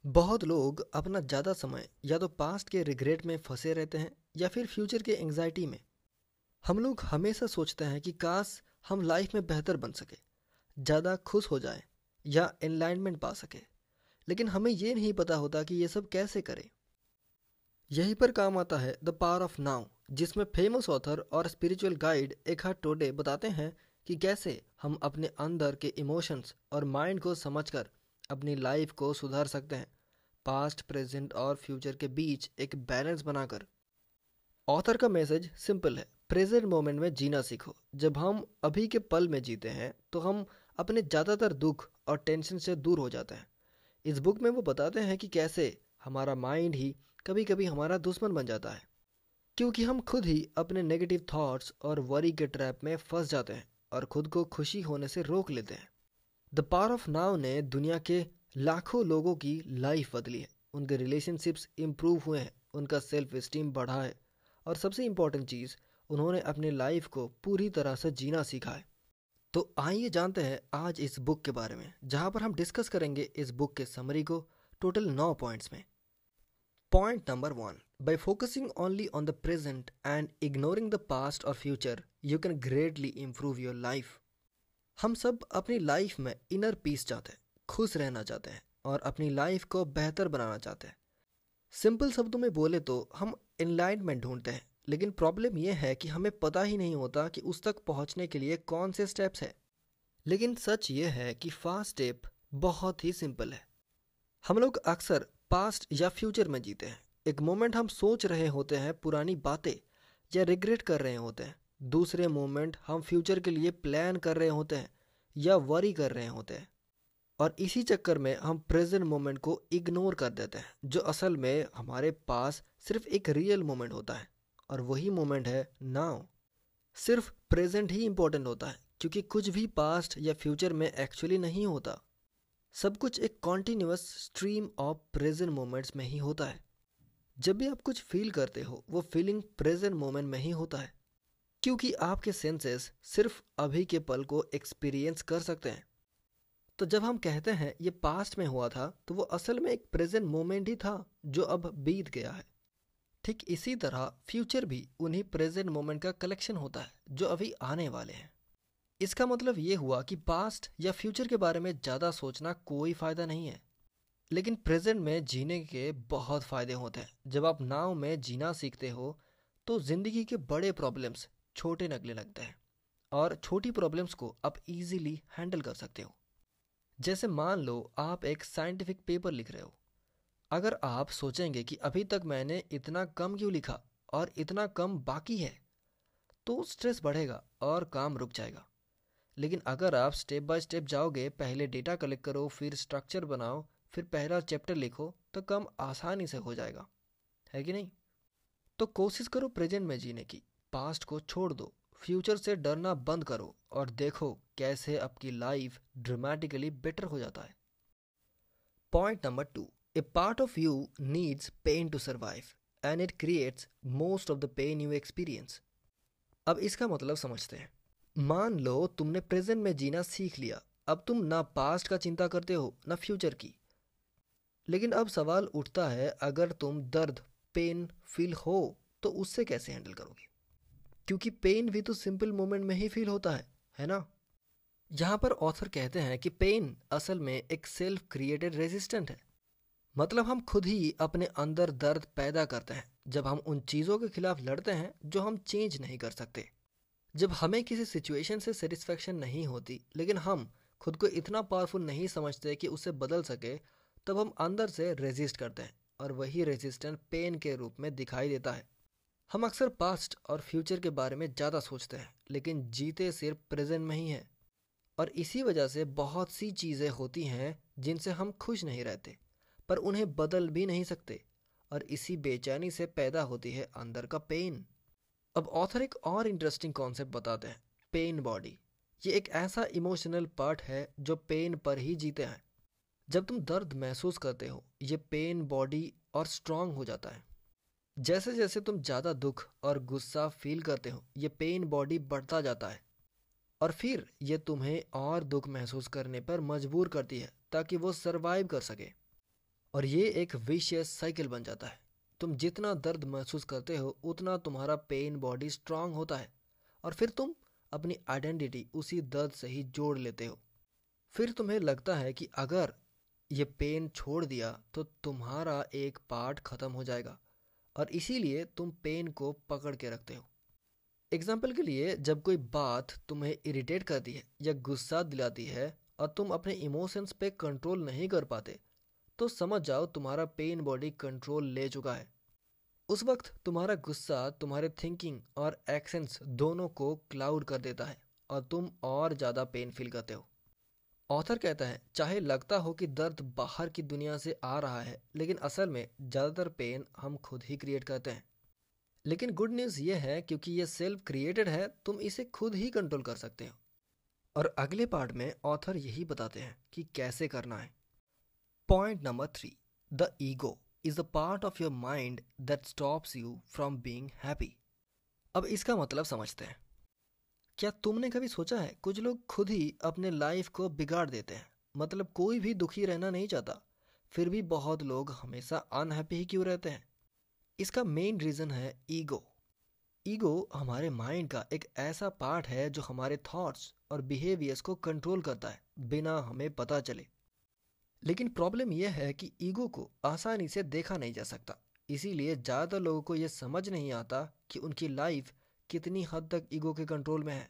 बहुत लोग अपना ज़्यादा समय या तो पास्ट के रिग्रेट में फंसे रहते हैं या फिर फ्यूचर के एंजाइटी में। हम लोग हमेशा सोचते हैं कि काश हम लाइफ में बेहतर बन सके, ज़्यादा खुश हो जाए या एनलाइनमेंट पा सके। लेकिन हमें ये नहीं पता होता कि ये सब कैसे करें। यहीं पर काम आता है द पावर ऑफ नाउ, जिसमें फेमस ऑथर और स्पिरिचुअल गाइड एकहार्ट टोडे बताते हैं कि कैसे हम अपने अंदर के इमोशंस और माइंड को समझकर अपनी लाइफ को सुधार सकते हैं, पास्ट, प्रेजेंट और फ्यूचर के बीच एक बैलेंस बनाकर। ऑथर का मैसेज सिंपल है, प्रेजेंट मोमेंट में जीना सीखो। जब हम अभी के पल में जीते हैं तो हम अपने ज़्यादातर दुख और टेंशन से दूर हो जाते हैं। इस बुक में वो बताते हैं कि कैसे हमारा माइंड ही कभी कभी हमारा दुश्मन बन जाता है, क्योंकि हम खुद ही अपने नेगेटिव थॉट्स और वरी के ट्रैप में फंस जाते हैं और खुद को खुशी होने से रोक लेते हैं। द पावर ऑफ नाउ ने दुनिया के लाखों लोगों की लाइफ बदली है। उनके रिलेशनशिप्स इम्प्रूव हुए हैं, उनका सेल्फ इस्टीम बढ़ा है और सबसे इम्पॉर्टेंट चीज़, उन्होंने अपनी लाइफ को पूरी तरह से जीना सीखा है। तो आइए जानते हैं आज इस बुक के बारे में, जहाँ पर हम डिस्कस करेंगे इस बुक के समरी को टोटल 9 पॉइंट्स में। Point number 1, by focusing only on the present and ignoring the past or future, you can greatly improve your life. हम सब अपनी लाइफ में इनर पीस चाहते हैं, खुश रहना चाहते हैं और अपनी लाइफ को बेहतर बनाना चाहते हैं। सिंपल शब्दों में बोले तो हम एनलाइटमेंट ढूंढते हैं, लेकिन प्रॉब्लम यह है कि हमें पता ही नहीं होता कि उस तक पहुंचने के लिए कौन से स्टेप्स हैं। लेकिन सच ये है कि फास्ट स्टेप बहुत ही सिंपल है। हम लोग अक्सर पास्ट या फ्यूचर में जीते हैं। एक मोमेंट हम सोच रहे होते हैं पुरानी बातें या रिग्रेट कर रहे होते हैं, दूसरे मोमेंट हम फ्यूचर के लिए प्लान कर रहे होते हैं या वरी कर रहे होते हैं। और इसी चक्कर में हम प्रेजेंट मोमेंट को इग्नोर कर देते हैं, जो असल में हमारे पास सिर्फ एक रियल मोमेंट होता है, और वही मोमेंट है नाउ। सिर्फ प्रेजेंट ही इम्पोर्टेंट होता है, क्योंकि कुछ भी पास्ट या फ्यूचर में एक्चुअली नहीं होता। सब कुछ एक continuous stream of present moments में ही होता है। जब भी आप कुछ फील करते हो, वो फीलिंग प्रेजेंट मोमेंट में ही होता है, क्योंकि आपके सेंसेस सिर्फ अभी के पल को एक्सपीरियंस कर सकते हैं। तो जब हम कहते हैं ये पास्ट में हुआ था, तो वो असल में एक प्रेजेंट मोमेंट ही था जो अब बीत गया है। ठीक इसी तरह फ्यूचर भी उन्हीं प्रेजेंट मोमेंट का कलेक्शन होता है जो अभी आने वाले हैं। इसका मतलब ये हुआ कि पास्ट या फ्यूचर के बारे में ज़्यादा सोचना कोई फ़ायदा नहीं है, लेकिन प्रेजेंट में जीने के बहुत फ़ायदे होते हैं। जब आप नाव में जीना सीखते हो तो ज़िंदगी के बड़े प्रॉब्लम्स छोटे लगने लगते हैं और छोटी प्रॉब्लम्स को आप इजीली हैंडल कर सकते हो। जैसे मान लो आप एक साइंटिफिक पेपर लिख रहे हो। अगर आप सोचेंगे कि अभी तक मैंने इतना कम क्यों लिखा और इतना कम बाकी है, तो स्ट्रेस बढ़ेगा और काम रुक जाएगा। लेकिन अगर आप स्टेप बाय स्टेप जाओगे, पहले डेटा कलेक्ट करो, फिर स्ट्रक्चर बनाओ, फिर पहला चैप्टर लिखो, तो काम आसानी से हो जाएगा, है कि नहीं? तो कोशिश करो प्रेजेंट में जीने की, पास्ट को छोड़ दो, फ्यूचर से डरना बंद करो और देखो कैसे आपकी लाइफ ड्रामेटिकली बेटर हो जाता है। Point number 2, a part of you needs pain to survive and it creates most of the pain you experience. अब इसका मतलब समझते हैं। मान लो तुमने प्रेजेंट में जीना सीख लिया, अब तुम ना पास्ट का चिंता करते हो ना फ्यूचर की। लेकिन अब सवाल उठता है, अगर तुम दर्द, पेन फील हो तो उससे कैसे हैंडल करोगे? क्योंकि पेन भी तो सिंपल मोमेंट में ही फील होता है ना? यहाँ पर ऑथर कहते हैं कि पेन असल में एक सेल्फ क्रिएटेड रेजिस्टेंट है। मतलब हम खुद ही अपने अंदर दर्द पैदा करते हैं जब हम उन चीज़ों के खिलाफ लड़ते हैं जो हम चेंज नहीं कर सकते। जब हमें किसी सिचुएशन से सेटिस्फेक्शन नहीं होती, लेकिन हम खुद को इतना पावरफुल नहीं समझते कि उसे बदल सके, तब हम अंदर से रेजिस्ट करते हैं और वही रेजिस्टेंस पेन के रूप में दिखाई देता है। हम अक्सर पास्ट और फ्यूचर के बारे में ज़्यादा सोचते हैं, लेकिन जीते सिर्फ प्रेजेंट में ही हैं। और इसी वजह से बहुत सी चीज़ें होती हैं जिनसे हम खुश नहीं रहते, पर उन्हें बदल भी नहीं सकते, और इसी बेचैनी से पैदा होती है अंदर का पेन। अब ऑथर एक और इंटरेस्टिंग कॉन्सेप्ट बताते हैं, पेन बॉडी। ये एक ऐसा इमोशनल पार्ट है जो पेन पर ही जीते हैं। जब तुम दर्द महसूस करते हो, ये पेन बॉडी और स्ट्रांग हो जाता है। जैसे जैसे तुम ज़्यादा दुख और गुस्सा फील करते हो, ये पेन बॉडी बढ़ता जाता है और फिर ये तुम्हें और दुख महसूस करने पर मजबूर करती है ताकि वो सरवाइव कर सके। और ये एक विशियस साइकिल बन जाता है। तुम जितना दर्द महसूस करते हो उतना तुम्हारा पेन बॉडी स्ट्रांग होता है और फिर तुम अपनी आइडेंटिटी उसी दर्द से ही जोड़ लेते हो। फिर तुम्हें लगता है कि अगर ये पेन छोड़ दिया तो तुम्हारा एक पार्ट खत्म हो जाएगा और इसीलिए तुम पेन को पकड़ के रखते हो। एग्जाम्पल के लिए, जब कोई बात तुम्हें इरिटेट करती है या गुस्सा दिलाती है और तुम अपने इमोशंस पे कंट्रोल नहीं कर पाते, तो समझ जाओ तुम्हारा पेन बॉडी कंट्रोल ले चुका है। उस वक्त तुम्हारा गुस्सा तुम्हारे थिंकिंग और एक्शंस दोनों को क्लाउड कर देता है और तुम और ज़्यादा पेन फील करते हो। ऑथर कहता है, चाहे लगता हो कि दर्द बाहर की दुनिया से आ रहा है, लेकिन असल में ज़्यादातर पेन हम खुद ही क्रिएट करते हैं। लेकिन गुड न्यूज़ ये है, क्योंकि ये सेल्फ क्रिएटेड है, तुम इसे खुद ही कंट्रोल कर सकते हो। और अगले पार्ट में ऑथर यही बताते हैं कि कैसे करना है। Point number 3, the ego is the part of your mind that stops you from being happy. अब इसका मतलब समझते हैं। क्या तुमने कभी सोचा है, कुछ लोग खुद ही अपने लाइफ को बिगाड़ देते हैं। मतलब कोई भी दुखी रहना नहीं चाहता, फिर भी बहुत लोग हमेशा अनहैप्पी ही क्यों रहते हैं? इसका मेन रीज़न है ईगो। ईगो हमारे माइंड का एक ऐसा पार्ट है जो हमारे थॉट्स और बिहेवियर्स को कंट्रोल करता है बिना हमें पता चले। लेकिन प्रॉब्लम यह है कि ईगो को आसानी से देखा नहीं जा सकता, इसीलिए ज़्यादातर लोगों को यह समझ नहीं आता कि उनकी लाइफ कितनी हद तक ईगो के कंट्रोल में है।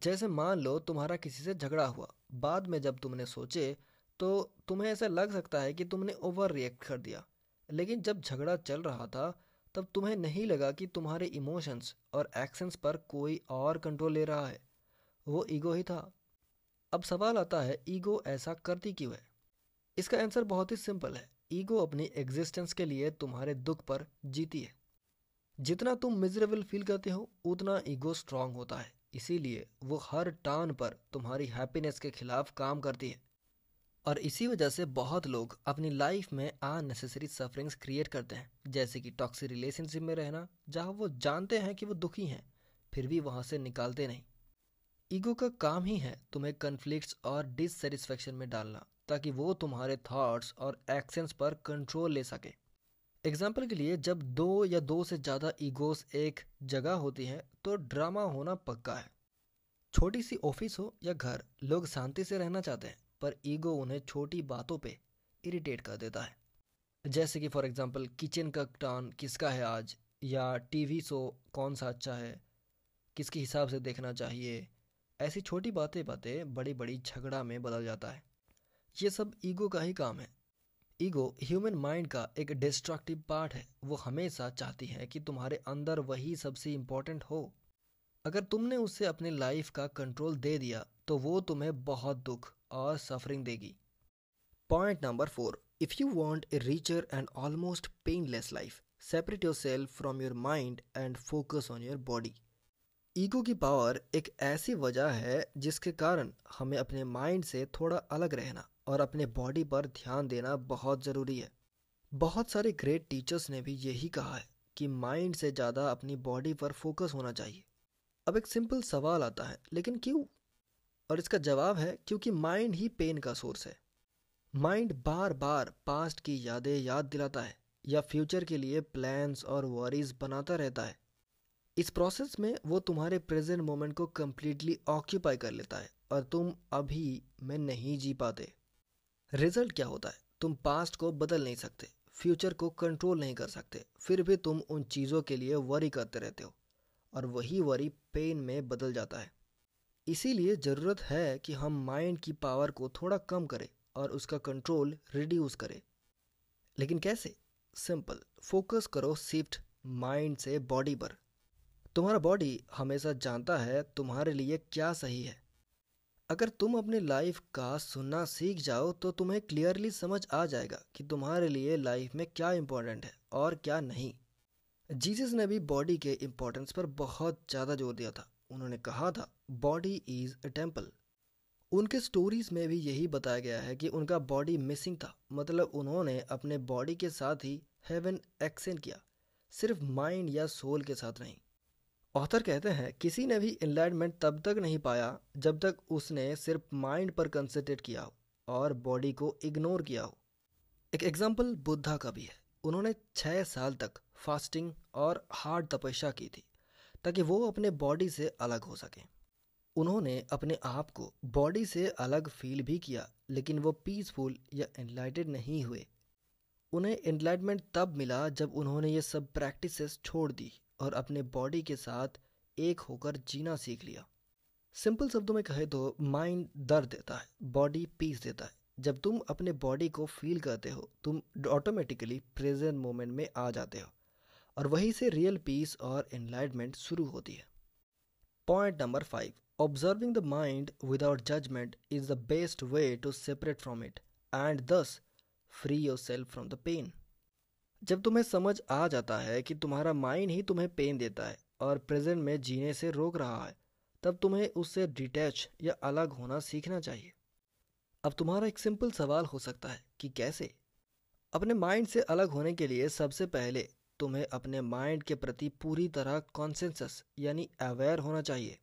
जैसे मान लो तुम्हारा किसी से झगड़ा हुआ, बाद में जब तुमने सोचे तो तुम्हें ऐसा लग सकता है कि तुमने ओवर रिएक्ट कर दिया, लेकिन जब झगड़ा चल रहा था तब तुम्हें नहीं लगा कि तुम्हारे इमोशंस और एक्शंस पर कोई और कंट्रोल ले रहा है, वो ईगो ही था। अब सवाल आता है, ईगो ऐसा करती क्यों है? इसका आंसर बहुत ही सिंपल है। ईगो अपनी एग्जिस्टेंस के लिए तुम्हारे दुख पर जीती है। जितना तुम मिजरेबल फील करते हो उतना ईगो स्ट्रांग होता है, इसीलिए वो हर टर्न पर तुम्हारी हैप्पीनेस के खिलाफ काम करती है। और इसी वजह से बहुत लोग अपनी लाइफ में अननेसेसरी सफरिंग्स क्रिएट करते हैं, जैसे कि टॉक्सिक रिलेशनशिप में रहना, जहाँ वो जानते हैं कि वो दुखी हैं फिर भी वहाँ से निकालते नहीं। ईगो का काम ही है तुम्हें कन्फ्लिक्ट्स और डिससेटिस्फेक्शन में डालना, ताकि वो तुम्हारे थॉट्स और एक्शंस पर कंट्रोल ले सके। एग्जाम्पल के लिए, जब दो या दो से ज़्यादा ईगोस एक जगह होती हैं तो ड्रामा होना पक्का है। छोटी सी ऑफिस हो या घर, लोग शांति से रहना चाहते हैं पर ईगो उन्हें छोटी बातों पे इरिटेट कर देता है। जैसे कि फॉर एग्जांपल, किचन का टर्न किसका है आज, या टीवी शो कौन सा अच्छा है, किसके हिसाब से देखना चाहिए। ऐसी छोटी बातें बातें बड़ी बड़ी झगड़ा में बदल जाता है। ये सब ईगो का ही काम है। ईगो ह्यूमन माइंड का एक डिस्ट्रक्टिव पार्ट है। वो हमेशा चाहती है कि तुम्हारे अंदर वही सबसे इम्पोर्टेंट हो। अगर तुमने उससे अपने लाइफ का कंट्रोल दे दिया तो वो तुम्हें बहुत दुख और सफरिंग देगी। Point number 4, if you want a richer and almost painless life, separate yourself from your mind and focus on your body. Ego की पावर एक ऐसी वजह है जिसके कारण हमें अपने माइंड से थोड़ा अलग रहना और अपने बॉडी पर ध्यान देना बहुत ज़रूरी है। बहुत सारे ग्रेट टीचर्स ने भी यही कहा है कि माइंड से ज़्यादा अपनी बॉडी पर फोकस होना चाहिए। अब एक सिंपल सवाल आता है, लेकिन क्यों? और इसका जवाब है, क्योंकि माइंड ही पेन का सोर्स है। माइंड बार बार पास्ट की यादें याद दिलाता है या फ्यूचर के लिए प्लान्स और वरीज बनाता रहता है। इस प्रोसेस में वो तुम्हारे प्रेजेंट मोमेंट को कम्प्लीटली ऑक्यूपाई कर लेता है और तुम अभी में नहीं जी पाते। रिजल्ट क्या होता है? तुम पास्ट को बदल नहीं सकते, फ्यूचर को कंट्रोल नहीं कर सकते, फिर भी तुम उन चीज़ों के लिए वरी करते रहते हो और वही वरी पेन में बदल जाता है। इसीलिए ज़रूरत है कि हम माइंड की पावर को थोड़ा कम करें और उसका कंट्रोल रिड्यूस करें। लेकिन कैसे? सिंपल, फोकस करो शिफ्ट माइंड से बॉडी पर। तुम्हारा बॉडी हमेशा जानता है तुम्हारे लिए क्या सही है। अगर तुम अपनी लाइफ का सुनना सीख जाओ तो तुम्हें क्लियरली समझ आ जाएगा कि तुम्हारे लिए लाइफ में क्या इम्पोर्टेंट है और क्या नहीं। जीसस ने भी बॉडी के इम्पोर्टेंस पर बहुत ज़्यादा जोर दिया था। उन्होंने कहा था, बॉडी इज़ अ टेम्पल। उनके स्टोरीज में भी यही बताया गया है कि उनका बॉडी मिसिंग था, मतलब उन्होंने अपने बॉडी के साथ ही हेवन एक्सेंट किया, सिर्फ माइंड या सोल के साथ नहीं। ऑथर कहते हैं, किसी ने भी एनलाइटमेंट तब तक नहीं पाया जब तक उसने सिर्फ माइंड पर कंसंट्रेट किया हो और बॉडी को इग्नोर किया हो। एक एग्जाम्पल बुद्धा का भी है। उन्होंने 6 साल तक फास्टिंग और हार्ड तपस्या की थी ताकि वो अपने बॉडी से अलग हो सकें। उन्होंने अपने आप को बॉडी से अलग फील भी किया, लेकिन वो पीसफुल या एनलाइटेड नहीं हुए। उन्हें एनलाइटमेंट तब मिला जब उन्होंने ये सब प्रैक्टिसेस छोड़ दी और अपने बॉडी के साथ एक होकर जीना सीख लिया। सिंपल शब्दों में कहे तो माइंड दर्द देता है, बॉडी पीस देता है। जब तुम अपने बॉडी को फील करते हो, तुम ऑटोमेटिकली प्रेजेंट मोमेंट में आ जाते हो और वहीं से रियल पीस और एनलाइटमेंट शुरू होती है। Point number 5, observing the mind without judgement is the best way to separate from it and thus free yourself from the pain. जब तुम्हें समझ आ जाता है कि तुम्हारा माइंड ही तुम्हें पेन देता है और प्रेजेंट में जीने से रोक रहा है, तब तुम्हें उससे डिटैच या अलग होना सीखना चाहिए। अब तुम्हारा एक सिंपल सवाल हो सकता है कि कैसे? अपने माइंड से अलग होने के लिए सबसे पहले तुम्हें अपने माइंड के प्रति पूरी तरह कॉन्सेंसस यानी अवेयर होना चाहिए।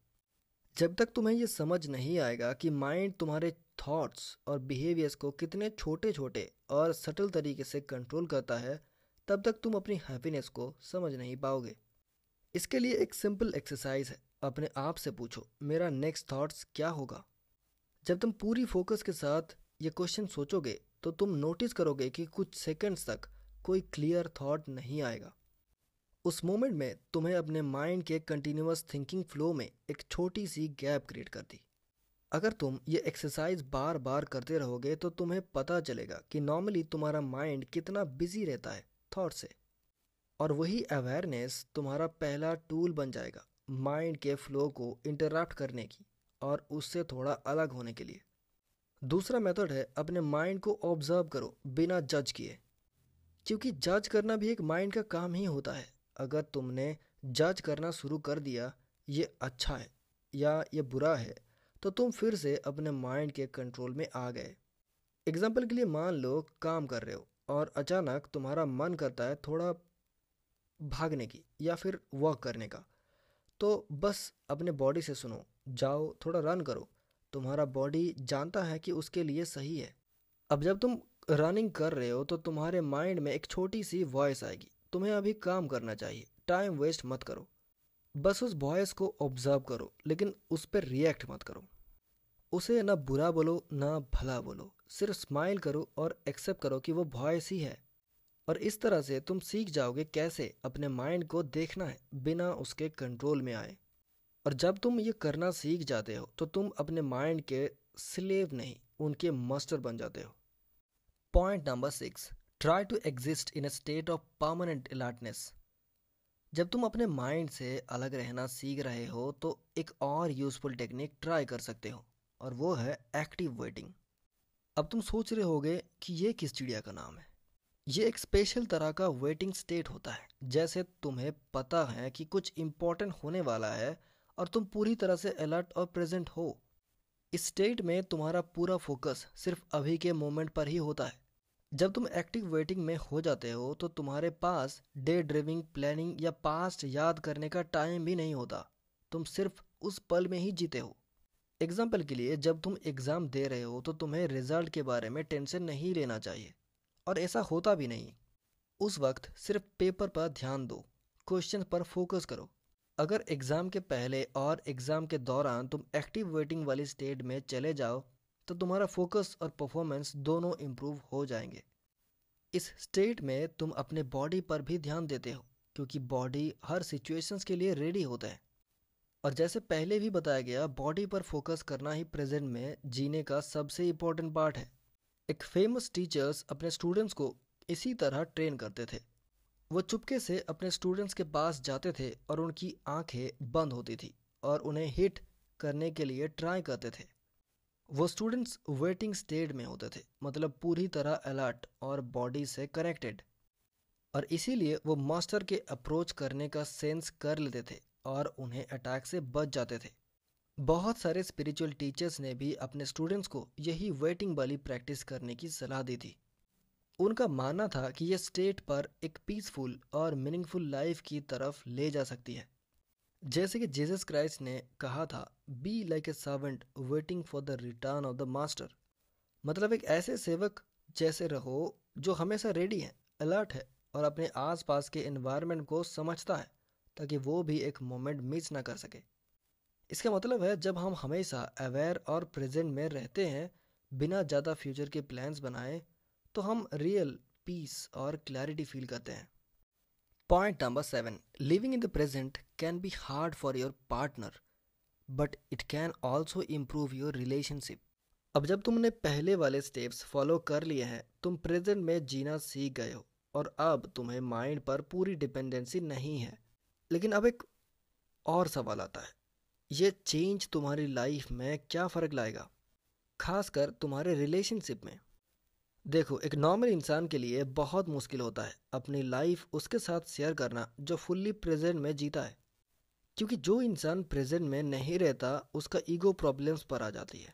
जब तक तुम्हें यह समझ नहीं आएगा कि माइंड तुम्हारे थॉट्स और बिहेवियर्स को कितने छोटे छोटे और सटल तरीके से कंट्रोल करता है, तब तक तुम अपनी हैप्पीनेस को समझ नहीं पाओगे। इसके लिए एक सिंपल एक्सरसाइज है। अपने आप से पूछो, मेरा नेक्स्ट थॉट्स क्या होगा? जब तुम पूरी फोकस के साथ ये क्वेश्चन सोचोगे तो तुम नोटिस करोगे कि कुछ सेकंड्स तक कोई क्लियर थॉट नहीं आएगा। उस मोमेंट में तुम्हें अपने माइंड के कंटिन्यूअस थिंकिंग फ्लो में एक छोटी सी गैप क्रिएट कर दी। अगर तुम ये एक्सरसाइज बार बार करते रहोगे तो तुम्हें पता चलेगा कि नॉर्मली तुम्हारा माइंड कितना बिजी रहता है थॉट से, और वही अवेयरनेस तुम्हारा पहला टूल बन जाएगा माइंड के फ्लो को इंटरप्ट करने की और उससे थोड़ा अलग होने के लिए। दूसरा मेथड है अपने माइंड को ऑब्जर्व करो बिना जज किए, क्योंकि जज करना भी एक माइंड का काम ही होता है। अगर तुमने जज करना शुरू कर दिया, ये अच्छा है या ये बुरा है, तो तुम फिर से अपने माइंड के कंट्रोल में आ गए। एग्जाम्पल के लिए मान लो काम कर रहे हो और अचानक तुम्हारा मन करता है थोड़ा भागने की या फिर वॉक करने का, तो बस अपने बॉडी से सुनो, जाओ थोड़ा रन करो। तुम्हारा बॉडी जानता है कि उसके लिए सही है। अब जब तुम रनिंग कर रहे हो तो तुम्हारे माइंड में एक छोटी सी वॉइस आएगी, तुम्हें अभी काम करना चाहिए, टाइम वेस्ट मत करो। बस उस वॉइस को ऑब्जर्व करो, लेकिन उस पर रिएक्ट मत करो। उसे ना बुरा बोलो ना भला बोलो, सिर्फ स्माइल करो और एक्सेप्ट करो कि वो वॉइस ही है। और इस तरह से तुम सीख जाओगे कैसे अपने माइंड को देखना है बिना उसके कंट्रोल में आए। और जब तुम ये करना सीख जाते हो तो तुम अपने माइंड के स्लेव नहीं, उनके मास्टर बन जाते हो। Point number 6, try to exist in a state of permanent alertness. जब तुम अपने माइंड से अलग रहना सीख रहे हो तो एक और यूजफुल टेक्निक ट्राई कर सकते हो, और वो है एक्टिव वेटिंग। अब तुम सोच रहे होगे कि ये किस चिड़िया का नाम है। ये एक स्पेशल तरह का वेटिंग स्टेट होता है, जैसे तुम्हें पता है कि कुछ इम्पोर्टेंट होने वाला है और तुम पूरी तरह से अलर्ट और प्रेजेंट हो। इस स्टेट में तुम्हारा पूरा फोकस सिर्फ अभी के मोमेंट पर ही होता है। जब तुम एक्टिव वेटिंग में हो जाते हो तो तुम्हारे पास डे ड्रीमिंग, प्लानिंग या पास्ट याद करने का टाइम भी नहीं होता। तुम सिर्फ उस पल में ही जीते हो। एग्जाम्पल के लिए, जब तुम एग्ज़ाम दे रहे हो तो तुम्हें रिजल्ट के बारे में टेंशन नहीं लेना चाहिए, और ऐसा होता भी नहीं। उस वक्त सिर्फ पेपर पर ध्यान दो, क्वेश्चन पर फोकस करो। अगर एग्ज़ाम के पहले और एग्ज़ाम के दौरान तुम एक्टिव वेटिंग वाली स्टेट में चले जाओ तो तुम्हारा फोकस और परफॉर्मेंस दोनों इम्प्रूव हो जाएंगे। इस स्टेट में तुम अपने बॉडी पर भी ध्यान देते हो, क्योंकि बॉडी हर सिचुएशंस के लिए रेडी होता है। और जैसे पहले भी बताया गया, बॉडी पर फोकस करना ही प्रेजेंट में जीने का सबसे इम्पोर्टेंट पार्ट है। एक फेमस टीचर्स अपने स्टूडेंट्स को इसी तरह ट्रेन करते थे। वो चुपके से अपने स्टूडेंट्स के पास जाते थे और उनकी आंखें बंद होती थी और उन्हें हिट करने के लिए ट्राई करते थे। वो स्टूडेंट्स वेटिंग स्टेट में होते थे, मतलब पूरी तरह अलर्ट और बॉडी से कनेक्टेड, और इसीलिए वो मास्टर के अप्रोच करने का सेंस कर लेते थे और उन्हें अटैक से बच जाते थे। बहुत सारे स्पिरिचुअल टीचर्स ने भी अपने स्टूडेंट्स को यही वेटिंग वाली प्रैक्टिस करने की सलाह दी थी। उनका मानना था कि यह स्टेट पर एक पीसफुल और मीनिंगफुल लाइफ की तरफ ले जा सकती है। जैसे कि जीसस क्राइस्ट ने कहा था, be like a servant waiting for the return of the master. मतलब एक ऐसे सेवक जैसे रहो जो हमेशा रेडी है, अलर्ट है और अपने आसपास के एनवायरनमेंट को समझता है ताकि वो भी एक मोमेंट मिस ना कर सके। इसका मतलब है जब हम हमेशा अवेयर और प्रेजेंट में रहते हैं बिना ज़्यादा फ्यूचर के प्लान्स बनाए, तो हम रियल पीस और क्लैरिटी फील करते हैं। Point number 7, living in the present can be hard for your partner but it can also improve your relationship. अब जब तुमने पहले वाले स्टेप्स फॉलो कर लिए हैं, तुम प्रेजेंट में जीना सीख गए हो और अब तुम्हें माइंड पर पूरी डिपेंडेंसी नहीं है। लेकिन अब एक और सवाल आता है, ये चेंज तुम्हारी लाइफ में क्या फ़र्क लाएगा, खासकर तुम्हारे रिलेशनशिप में। देखो, एक नॉर्मल इंसान के लिए बहुत मुश्किल होता है अपनी लाइफ उसके साथ शेयर करना जो फुल्ली प्रेजेंट में जीता है, क्योंकि जो इंसान प्रेजेंट में नहीं रहता उसका ईगो प्रॉब्लम्स पर आ जाती है।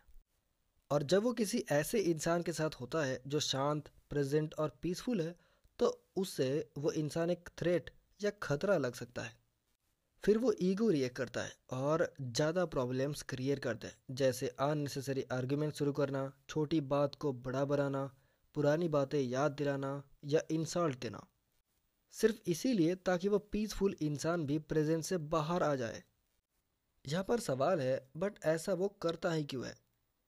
और जब वो किसी ऐसे इंसान के साथ होता है जो शांत, प्रेजेंट और पीसफुल है, तो उससे वो इंसान एक थ्रेट या खतरा लग सकता है। फिर वो ईगो रिएक्ट करता है और ज़्यादा प्रॉब्लम्स क्रिएट करता है, जैसे अननेसेसरी आर्ग्यूमेंट शुरू करना, छोटी बात को बड़ा बनाना, पुरानी बातें याद दिलाना या इंसल्ट देना, सिर्फ इसीलिए ताकि वो पीसफुल इंसान भी प्रेजेंट से बाहर आ जाए। यहाँ पर सवाल है, बट ऐसा वो करता ही क्यों है?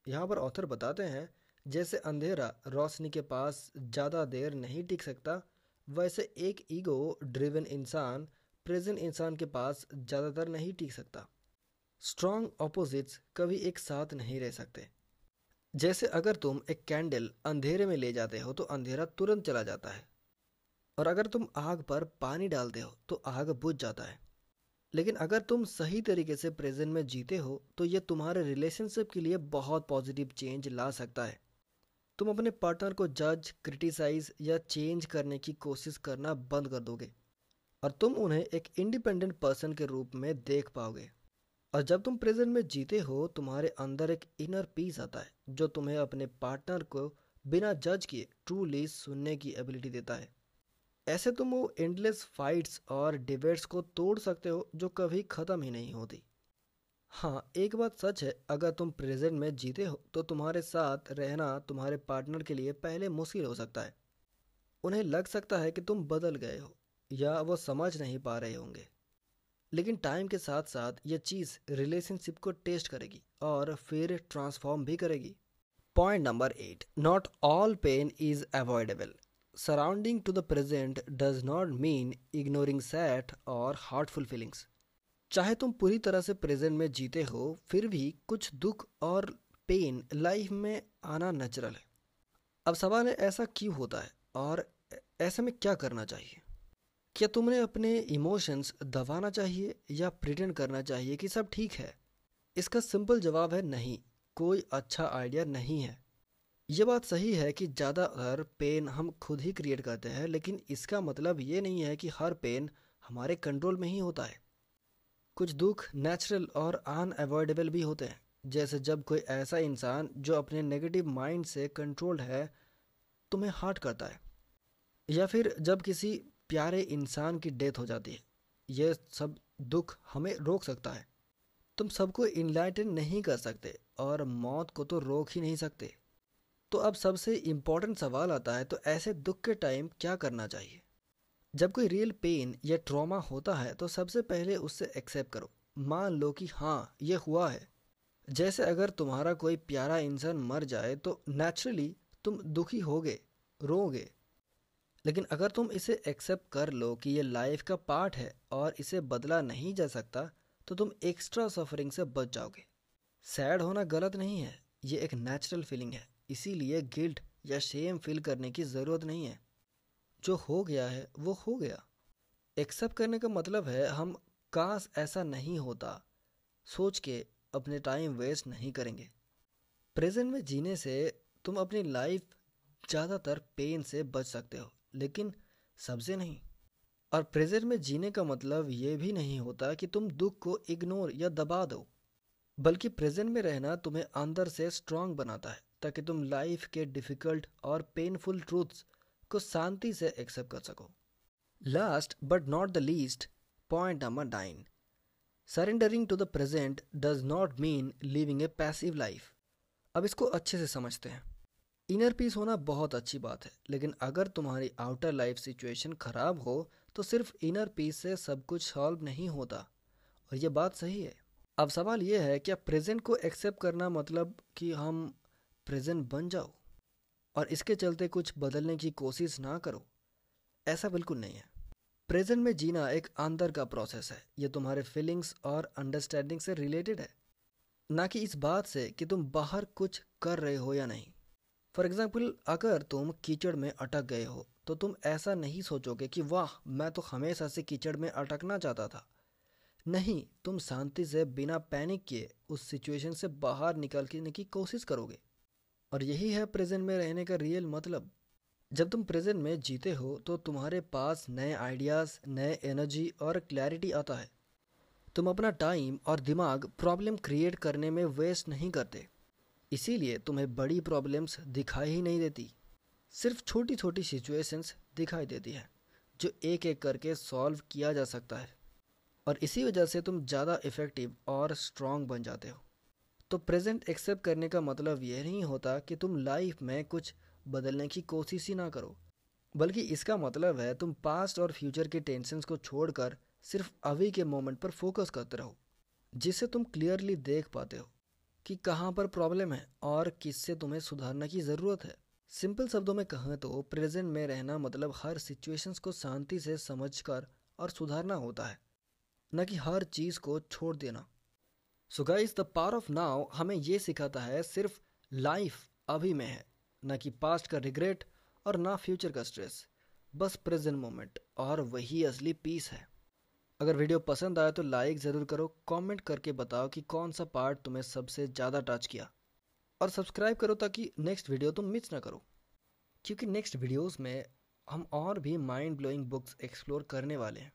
यहाँ पर ऑथर बताते हैं, जैसे अंधेरा रोशनी के पास ज़्यादा देर नहीं टिक सकता, वैसे एक ईगो ड्रिवन इंसान प्रेजेंट इंसान के पास ज़्यादातर नहीं टिक सकता। स्ट्रॉन्ग ऑपोजिट्स कभी एक साथ नहीं रह सकते। जैसे अगर तुम एक कैंडल अंधेरे में ले जाते हो तो अंधेरा तुरंत चला जाता है, और अगर तुम आग पर पानी डालते हो तो आग बुझ जाता है। लेकिन अगर तुम सही तरीके से प्रेजेंट में जीते हो तो ये तुम्हारे रिलेशनशिप के लिए बहुत पॉजिटिव चेंज ला सकता है। तुम अपने पार्टनर को जज, क्रिटिसाइज या चेंज करने की कोशिश करना बंद कर दोगे और तुम उन्हें एक इंडिपेंडेंट पर्सन के रूप में देख पाओगे। और जब तुम प्रेजेंट में जीते हो, तुम्हारे अंदर एक इनर पीस आता है जो तुम्हें अपने पार्टनर को बिना जज किए ट्रूली सुनने की एबिलिटी देता है। ऐसे तुम वो एंडलेस फाइट्स और डिबेट्स को तोड़ सकते हो जो कभी ख़त्म ही नहीं होती। हाँ, एक बात सच है, अगर तुम प्रेजेंट में जीते हो तो तुम्हारे साथ रहना तुम्हारे पार्टनर के लिए पहले मुश्किल हो सकता है। उन्हें लग सकता है कि तुम बदल गए हो या वो समझ नहीं पा रहे होंगे। लेकिन टाइम के साथ साथ ये चीज़ रिलेशनशिप को टेस्ट करेगी और फिर ट्रांसफॉर्म भी करेगी। Point number 8, not all pain is avoidable. Surrounding to the present does not mean ignoring sad और हार्टफुल फीलिंग्स। चाहे तुम पूरी तरह से प्रेजेंट में जीते हो, फिर भी कुछ दुख और पेन लाइफ में आना नेचुरल है। अब सवाल है, ऐसा क्यों होता है और ऐसे में क्या करना चाहिए? क्या तुमने अपने इमोशंस दबाना चाहिए या प्रिटेंड करना चाहिए कि सब ठीक है? इसका सिंपल जवाब है नहीं, कोई अच्छा आइडिया नहीं है। ये बात सही है कि ज़्यादातर पेन हम खुद ही क्रिएट करते हैं, लेकिन इसका मतलब ये नहीं है कि हर पेन हमारे कंट्रोल में ही होता है। कुछ दुख नेचुरल और अनअवॉइडेबल भी होते हैं, जैसे जब कोई ऐसा इंसान जो अपने नेगेटिव माइंड से कंट्रोल्ड है तुम्हें हर्ट करता है, या फिर जब किसी प्यारे इंसान की डेथ हो जाती है। यह सब दुख हमें रोक सकता है। तुम सबको इनलाइटन नहीं कर सकते और मौत को तो रोक ही नहीं सकते। तो अब सबसे इम्पोर्टेंट सवाल आता है, तो ऐसे दुख के टाइम क्या करना चाहिए? जब कोई रियल पेन या ट्रॉमा होता है तो सबसे पहले उससे एक्सेप्ट करो। मान लो कि हाँ, ये हुआ है। जैसे अगर तुम्हारा कोई प्यारा इंसान मर जाए तो नेचुरली तुम दुखी होगे, रोगे। लेकिन अगर तुम इसे एक्सेप्ट कर लो कि ये लाइफ का पार्ट है और इसे बदला नहीं जा सकता, तो तुम एक्स्ट्रा सफरिंग से बच जाओगे। सैड होना गलत नहीं है, ये एक नेचुरल फीलिंग है, इसीलिए गिल्ट या शेम फील करने की ज़रूरत नहीं है। जो हो गया है वो हो गया। एक्सेप्ट करने का मतलब है हम काश ऐसा नहीं होता सोच के अपने टाइम वेस्ट नहीं करेंगे। प्रेजेंट में जीने से तुम अपनी लाइफ ज़्यादातर पेन से बच सकते हो, लेकिन सबसे नहीं। और प्रेजेंट में जीने का मतलब ये भी नहीं होता कि तुम दुख को इग्नोर या दबा दो, बल्कि प्रेजेंट में रहना तुम्हें अंदर से स्ट्रांग बनाता है ताकि तुम लाइफ के डिफ़िकल्ट और पेनफुल ट्रूथ्स को शांति से एक्सेप्ट कर सको। Last but not the least, point number 9, surrendering to the present does not mean living a passive life. अब इसको अच्छे से समझते हैं। इनर पीस होना बहुत अच्छी बात है, लेकिन अगर तुम्हारी आउटर लाइफ सिचुएशन खराब हो तो सिर्फ इनर पीस से सब कुछ सॉल्व नहीं होता। और ये बात सही है। अब सवाल ये है, क्या प्रेजेंट को एक्सेप्ट करना मतलब कि हम प्रेजेंट बन जाओ और इसके चलते कुछ बदलने की कोशिश ना करो? ऐसा बिल्कुल नहीं है। प्रेजेंट में जीना एक अंदर का प्रोसेस है। ये तुम्हारे फीलिंग्स और अंडरस्टैंडिंग से रिलेटेड है, ना कि इस बात से कि तुम बाहर कुछ कर रहे हो या नहीं। फॉर एग्जाम्पल, अगर तुम कीचड़ में अटक गए हो तो तुम ऐसा नहीं सोचोगे कि वाह, मैं तो हमेशा से कीचड़ में अटकना चाहता था। नहीं, तुम शांति से बिना पैनिक किए उस सिचुएशन से बाहर निकलने की कोशिश करोगे। और यही है प्रेजेंट में रहने का रियल मतलब। जब तुम प्रेजेंट में जीते हो तो तुम्हारे पास नए आइडियाज़, नए एनर्जी और क्लैरिटी आता है। तुम अपना टाइम और दिमाग प्रॉब्लम क्रिएट करने में वेस्ट नहीं करते। इसीलिए तुम्हें बड़ी प्रॉब्लम्स दिखाई ही नहीं देती, सिर्फ छोटी छोटी सिचुएशंस दिखाई देती है जो एक एक करके सॉल्व किया जा सकता है। और इसी वजह से तुम ज़्यादा इफ़ेक्टिव और स्ट्रॉन्ग बन जाते हो। तो प्रेजेंट एक्सेप्ट करने का मतलब यह नहीं होता कि तुम लाइफ में कुछ बदलने की कोशिश ही ना करो, बल्कि इसका मतलब है तुम पास्ट और फ्यूचर के टेंशन्स को छोड़कर सिर्फ अभी के मोमेंट पर फोकस करते रहो, जिससे तुम क्लियरली देख पाते हो कि कहाँ पर प्रॉब्लम है और किससे तुम्हें सुधारने की ज़रूरत है। सिंपल शब्दों में कहें तो प्रेजेंट में रहना मतलब हर सिचुएशंस को शांति से समझकर और सुधारना होता है, न कि हर चीज़ को छोड़ देना। So guys, the power of now हमें ये सिखाता है सिर्फ लाइफ अभी में है, न कि पास्ट का रिग्रेट और ना फ्यूचर का स्ट्रेस। बस प्रेजेंट मोमेंट, और वही असली पीस है। अगर वीडियो पसंद आया तो लाइक ज़रूर करो, कमेंट करके बताओ कि कौन सा पार्ट तुम्हें सबसे ज़्यादा टच किया, और सब्सक्राइब करो ताकि नेक्स्ट वीडियो तुम मिस ना करो। क्योंकि नेक्स्ट वीडियोस में हम और भी माइंड ब्लोइंग बुक्स एक्सप्लोर करने वाले हैं।